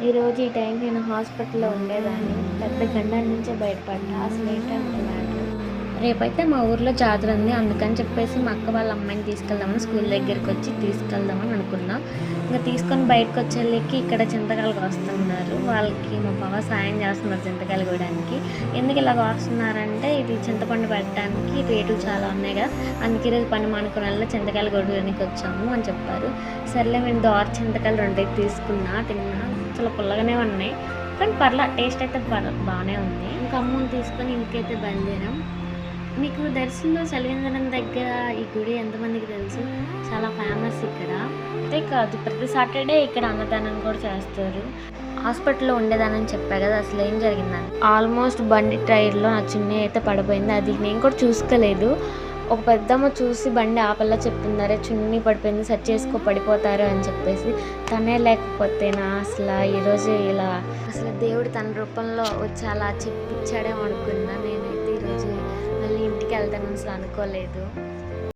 ఈరోజు ఈ టైంకి నేను హాస్పిటల్‌లో ఉండేదాన్ని. పెద్ద గండం నుంచే బయటపడ్డా. అసలేంటంటే మ్యాటర్, రేపైతే మా ఊర్లో జాతర ఉంది. అందుకని చెప్పేసి మా అక్క వాళ్ళ అమ్మాయిని తీసుకెళ్దామని స్కూల్ దగ్గరికొచ్చి తీసుకెళ్దామని అనుకున్నా. ఇంక తీసుకొని బయటకొచ్చేళ్ళకి ఇక్కడ చింతకాయలు కోస్తున్నారు. వాళ్ళకి మా బావ సాయం చేస్తున్నారు చింతకాయలు కోయడానికి. ఎందుకు ఇలా కోస్తున్నారంటే ఇది చింతపండు పెట్టడానికి రేట్లు చాలా ఉన్నాయి కదా! అందుకే ఈరోజు పని మానుకునేలా చింతకాయలు కోయడానికి వచ్చాము అని చెప్పారు. సర్లే మేము దోర చింతకాయలు 2 తీసుకున్నా, తిన్నా. చాలా పుల్లగానే ఉన్నాయి. కానీ టేస్ట్ అయితే బాగానే ఉంది. ఇంకా అమ్మని తీసుకొని ఇంటికైతే బయలుదేరాం. మీకు దర్శనంలో చలివేంద్రం దగ్గర ఈ గుడి ఎంతమందికి తెలుసు? చాలా ఫేమస్ ఇక్కడ. అంతే కాదు, ప్రతి సాటర్డే ఇక్కడ అన్నదానం కూడా చేస్తారు. హాస్పిటల్లో ఉండేదానని చెప్పా కదా, అసలు ఏం జరిగిందని ఆల్మోస్ట్ బండి టైర్లో నా చున్నీ అయితే పడిపోయింది. అది నేను కూడా చూసుకోలేదు. ఒక పెద్దమ్మ చూసి బండి ఆపల్లా చెప్తున్నారే చున్నీ పడిపోయింది, సెట్ చేసుకో పడిపోతారు అని చెప్పేసి. తనే లేకపోతేనా అసలు ఈరోజు ఇలా అసలు దేవుడు తన రూపంలో వచ్చి అలా చెప్పించాడేమో అనుకున్నా. నేనైతే ఈరోజు మళ్ళీ ఇంటికి వెళ్తాను అసలు అనుకోలేదు.